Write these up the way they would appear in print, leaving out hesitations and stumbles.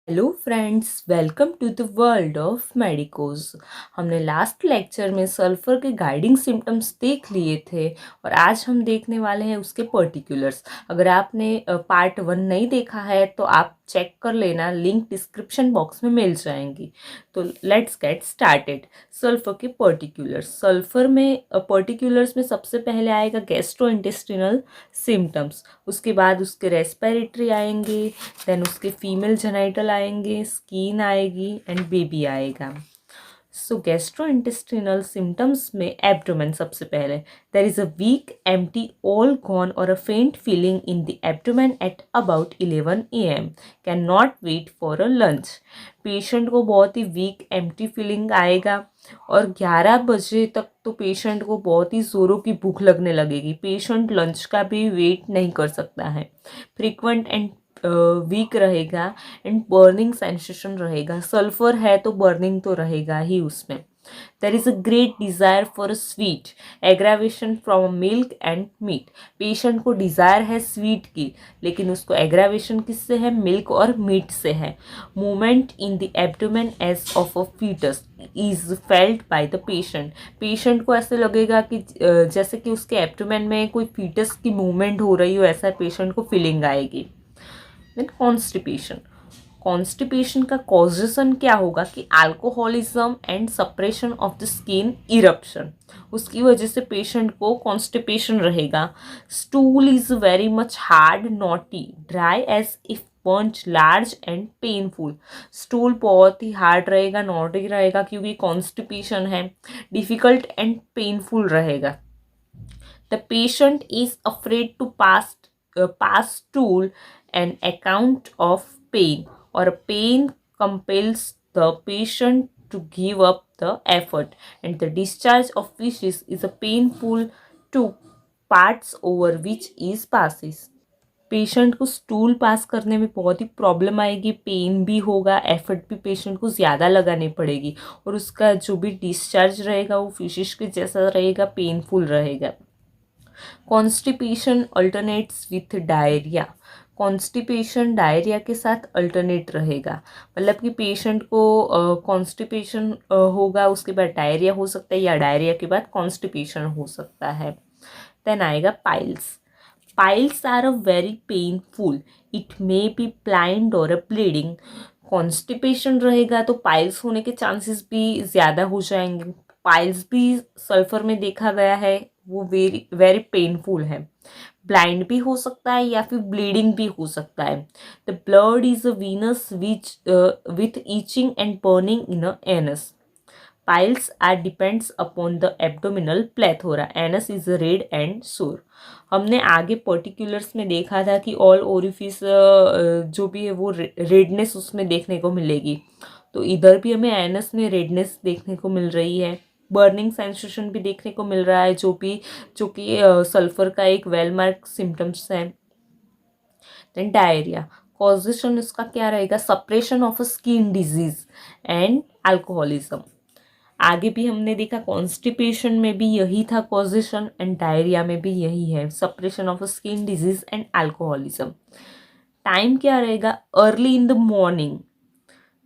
Hello friends, welcome to the world of medicos. हमने last lecture में sulphur के guiding symptoms देख लिए थे और आज हम देखने वाले हैं उसके पर्टिकुलर्स। अगर आपने पार्ट 1 नहीं देखा है तो आप चेक कर लेना, लिंक डिस्क्रिप्शन बॉक्स में मिल जाएंगी। तो लेट्स गेट स्टार्टेड। सल्फर के पर्टिकुलर्स। सल्फर में पर्टिकुलर्स में सबसे पहले आएगा गैस्ट्रोइंटेस्टिनल सिम्टम्स, उसके बाद उसके रेस्पिरेटरी आएंगे, देन उसके फीमेल जेनाइटल आएंगे, स्किन आएगी एंड बेबी आएगा। सो गैस्ट्रोइंटेस्टिनल सिम्टम्स में एब्डोमेन सबसे पहले। There is a weak empty all gone और a faint feeling in the abdomen at about 11 AM, can not wait for a lunch. Patient को बहुत ही week empty feeling आएगा और 11 बजे तक तो पेशेंट को बहुत ही ज़ोरों की भूख लगने लगेगी। पेशेंट लंच का भी वेट नहीं कर सकता है। फ्रीक्वेंट एंड वीक रहेगा एंड बर्निंग सेंसेशन रहेगा। सल्फर है तो बर्निंग तो रहेगा ही उसमें। There is a great desire for a sweet, aggravation from milk and meat. Patient को डिज़ायर है स्वीट की, लेकिन उसको एग्रावेशन किससे है? मिल्क और मीट से है। Movement in the abdomen as of a foetus is felt by the patient. Patient को ऐसे लगेगा कि जैसे कि उसके एब्डोमेन में कोई फीटस की मूवमेंट हो रही हो, ऐसा पेशेंट को फीलिंग आएगी। Then constipation. कॉन्स्टिपेशन का कॉजेशन क्या होगा कि alcoholism and suppression of the skin eruption, उसकी वजह से पेशेंट को कॉन्स्टिपेशन रहेगा। Stool is very much hard, knotty, dry as if punch, large and painful. Stool बहुत ही हार्ड रहेगा, नॉटी रहेगा क्योंकि कॉन्स्टिपेशन है। डिफिकल्ट एंड पेनफुल रहेगा। The patient is afraid to pass stool an account of pain, or pain compels the patient to give up the effort, and the discharge of feces is a painful to parts over which is passes. Patient को stool pass करने में बहुत ही problem आएगी, pen भी होगा, effort भी patient को ज़्यादा लगानी पड़ेगी और उसका जो भी डिस्चार्ज रहेगा वो फिशिश के जैसा रहेगा, पेनफुल रहेगा। Constipation alternates with diarrhoea. Constipation diarrhoea के साथ अल्टरनेट रहेगा, मतलब कि पेशेंट को कॉन्स्टिपेशन होगा, उसके बाद डायरिया हो सकता है या डायरिया के बाद कॉन्स्टिपेशन हो सकता है। देन आएगा piles. Piles are a very painful, it may be blind और अ ब्लीडिंग। कॉन्स्टिपेशन रहेगा तो पाइल्स होने के चांसेस भी ज़्यादा हो जाएंगे। पाइल्स भी सल्फर में देखा गया है, वो वेरी वेरी पेनफुल है। ब्लाइंड भी हो सकता है या फिर ब्लीडिंग भी हो सकता है। The blood is a Venus which with itching and burning in a anus. Piles are depends upon the abdominal plethora. Anus is red and sore. हमने आगे पर्टिकुलर्स में देखा था कि ऑल ओरिफिस जो भी है वो रेडनेस उसमें देखने को मिलेगी, तो इधर भी हमें एनस में रेडनेस देखने को मिल रही है। बर्निंग सेंसेशन भी देखने को मिल रहा है, जो कि सल्फर का एक वेल मार्क सिम्टम्स है। Then diarrhoea. कॉजेशन इसका क्या रहेगा? Suppression of a skin disease and alcoholism. आगे भी हमने देखा कॉन्स्टिपेशन में भी यही था कॉजेशन एंड डायरिया में भी यही है, suppression of skin disease and alcoholism. Time क्या रहेगा? Early in the morning,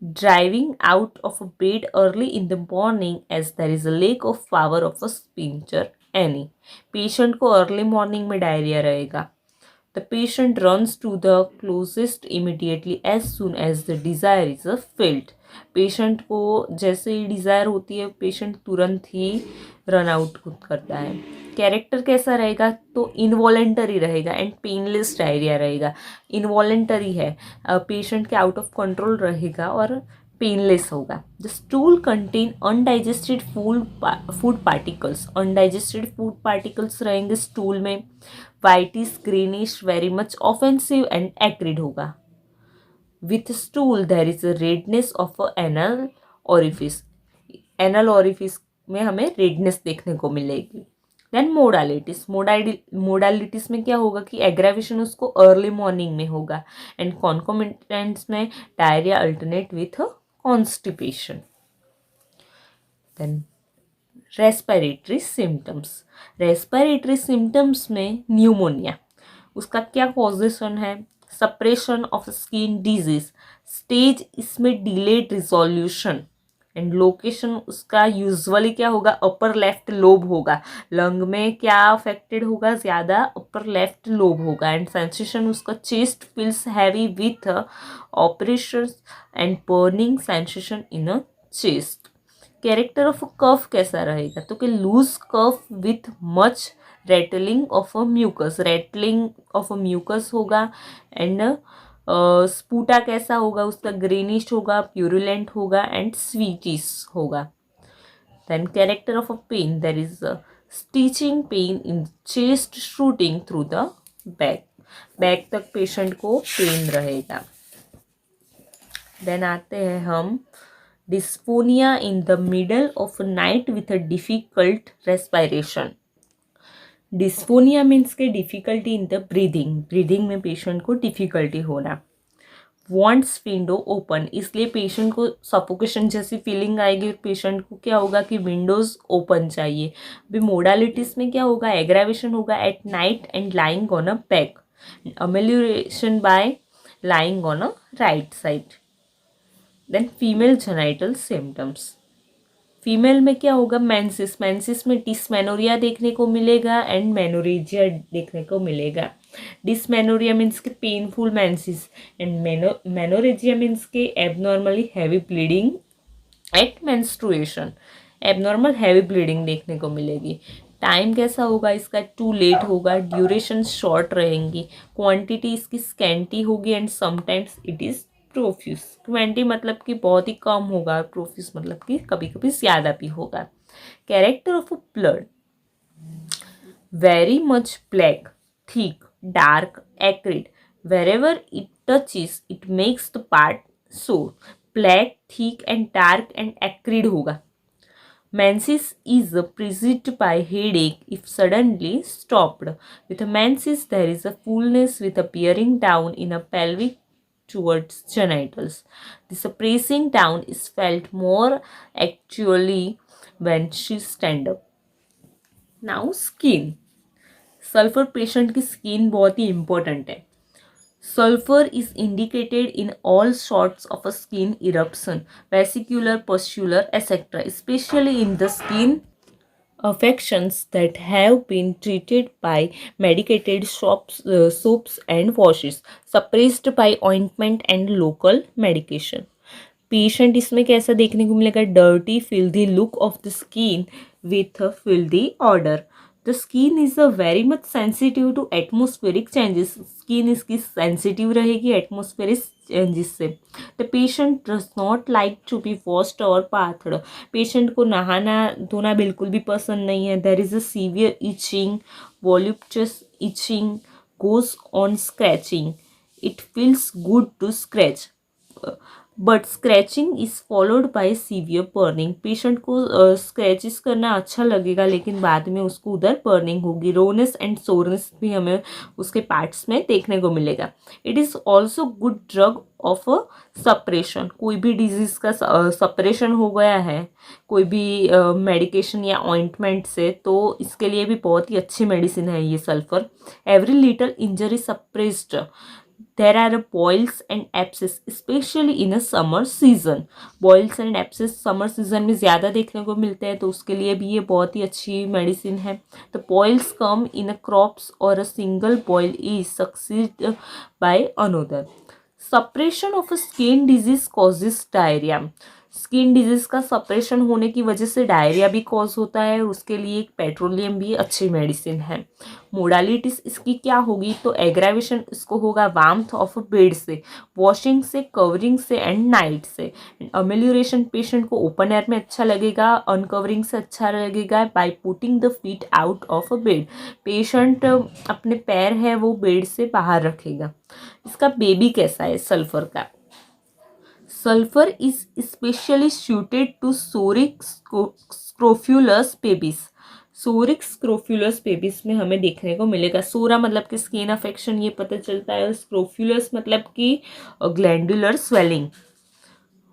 driving out of bed early in the morning as there is a lack of power of a sphincter ani. Patient को early morning में diarrhoea रहेगा। The patient runs to the closest immediately as soon as the desire is felt. Patient को जैसे ही desire होती है patient तुरंत ही run out खुद करता है। कैरेक्टर कैसा रहेगा? तो इनवॉलेंटरी रहेगा एंड पेनलेस डायरिया रहेगा। इनवॉलेंटरी है, पेशेंट के आउट ऑफ कंट्रोल रहेगा और पेनलेस होगा। The stool contain undigested food particles. Undigested food particles रहेंगे स्टूल में। Whitish greenish, very much offensive and acrid होगा। With stool there is a redness of anal orifice. Anal orifice में हमें redness देखने को मिलेगी। देन मोडालिटिस। मोडालिटिस में क्या होगा कि एग्रावेशन उसको अर्ली मॉर्निंग में होगा एंड कॉन्कोमिटेंट्स में diarrhoea alternate with constipation. Then respiratory symptoms. Respiratory symptoms में न्यूमोनिया, उसका क्या कॉजेशन है? Suppression of skin disease, stage इसमें डिलेड रिजोल्यूशन, एंड लोकेशन उसका यूजुअली क्या होगा, अपर लेफ्ट लोब होगा। लंग में क्या अफेक्टेड होगा ज़्यादा, अपर लेफ्ट लोब होगा। एंड सेंसेशन उसका chest feels heavy with operation and burning sensation in a chest. Character of a cough कैसा रहेगा, तो कि loose cough with much rattling of a mucus, rattling of a mucus होगा। And sputa कैसा होगा उसका, greenish होगा, प्यूरुलेंट होगा एंड स्वीटिश होगा। Then character of a pain, there is a stitching pain in chest shooting through the back, back तक patient को pain रहेगा। देन आते हैं हम dysphonia in the middle of night with a difficult respiration. Dysphonia means के difficulty in the breathing, breathing में patient को difficulty होना। वॉन्ट्स विंडो ओपन, इसलिए पेशेंट को सफोकेशन जैसी फीलिंग आएगी, पेशेंट को क्या होगा कि विंडोज ओपन चाहिए। अभी मोडालिटीज में क्या होगा, एग्रावेशन होगा at night and lying on a back, amelioration by lying on a right side. Then female genital symptoms, female में क्या होगा, मेंसिस, मेंसिस में डिसमेनोरिया देखने को मिलेगा एंड मेनोरेजिया देखने को मिलेगा। डिसमेनोरिया मीन्स के painful menses and menorrhagia means के abnormally heavy bleeding at menstruation, abnormal heavy bleeding देखने को मिलेगी। टाइम कैसा होगा इसका, टू लेट होगा, ड्यूरेशन शॉर्ट रहेंगी, क्वांटिटी इसकी स्कैंटी होगी and sometimes it is profuse. Quantity मतलब कि बहुत ही कम होगा, प्रोफ्यूज मतलब कि कभी कभी ज़्यादा भी होगा। Character of a blood, very much black, thick, dark, acrid. Wherever it touches, it makes the part sore. Black, thick and dark and acrid होगा। Menses is preceded by headache if suddenly stopped. With menses, there is a fullness with a bearing down in a pelvic towards genitals. This pressing down is felt more actually when she stand up. Now skin. Sulphur patient की skin बहुत ही important है। Sulphur is indicated in all sorts of a skin eruption, vesicular, pustular etcetera, specially in the skin affections that have been treated by medicated soaps and washes, suppressed by ointment and local medication. Patient इसमें कैसा देखने को मिलेगा, dirty filthy look of the skin with a filthy odour. The skin is a very much sensitive to atmospheric changes, skin इसकी sensitive रहेगी atmospheric changes से। The patient does not like to be washed और bathed, patient को नहाना धोना बिल्कुल भी पसंद नहीं है। There is a severe itching, voluptuous itching, goes on scratching, it feels good to scratch but scratching is followed by severe burning, patient को स्क्रैचेस करना अच्छा लगेगा लेकिन बाद में उसको उधर बर्निंग होगी। रोनेस एंड सोरनेस भी हमें उसके पार्ट्स में देखने को मिलेगा। It is also good drug of a suppression, कोई भी डिजीज़ का सप्रेशन हो गया है कोई भी मेडिकेशन या ऑइंटमेंट से, तो इसके लिए भी बहुत ही अच्छी मेडिसिन है ये sulphur. Every little injury suppressed, there are boils and abscess especially in a summer season, boils and abscess summer season में ज़्यादा देखने को मिलते हैं, तो उसके लिए भी ये बहुत ही अच्छी मेडिसिन है। The boils come in a crops or a single boil is succeeded by another. Suppression of a skin disease causes diarrhea, skin disease का सप्रेशन होने की वजह से डायरिया भी कॉज होता है, उसके लिए एक पेट्रोलियम भी अच्छी मेडिसिन है। मोडालिटीज इसकी क्या होगी, तो एग्रावेशन इसको होगा वार्मथ ऑफ बेड से, वॉशिंग से, कवरिंग से एंड नाइट से। अमेल्यूरेशन पेशेंट को ओपन एयर में अच्छा लगेगा, अनकवरिंग से अच्छा लगेगा by putting the feet out of a bed, patient अपने पैर है वो बेड से बाहर रखेगा। इसका बेबी कैसा है सल्फर का, sulphur is specially suited to psoric scrofulous babies, psoric scrofulous babies में हमें देखने को मिलेगा। सोरा मतलब कि स्किन अफेक्शन ये पता चलता है, स्क्रोफ्यूलस मतलब कि glandular swelling.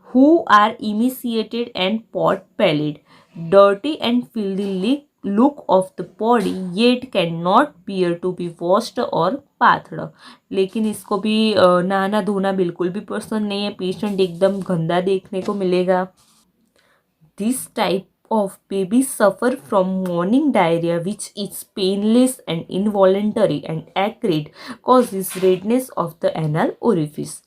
Who are emaciated and pot pallid, dirty and filthy lip look of the body yet cannot bear to be washed or bathed. लेकिन इसको भी नहाना धोना बिल्कुल भी पसंद नहीं है, पेशेंट एकदम गंदा देखने को मिलेगा. This type of babies suffer from morning diarrhea, which is painless and involuntary and acrid, causes redness of the anal orifice.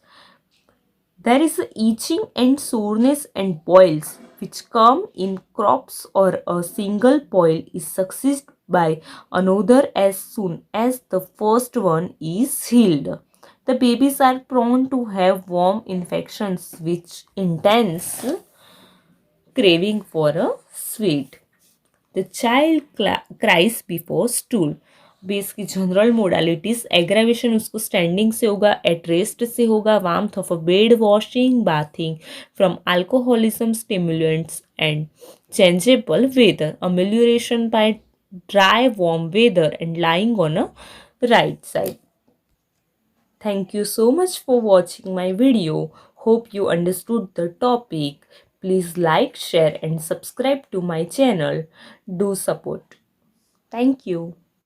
There is itching and soreness and boils which come in crops, or a single boil is succeeded by another as soon as the first one is healed. The babies are prone to have worm infections which intense craving for a sweet. The child cries before stool. Base की general modalities, aggravation उसको standing से होगा, at rest से होगा, warmth of a bed, washing, bathing from alcoholism, stimulants and changeable weather, amelioration by dry warm weather and lying on a right side. Thank you so much for watching my video. Hope you understood the topic. Please like, share and subscribe to my channel. Do support. Thank you.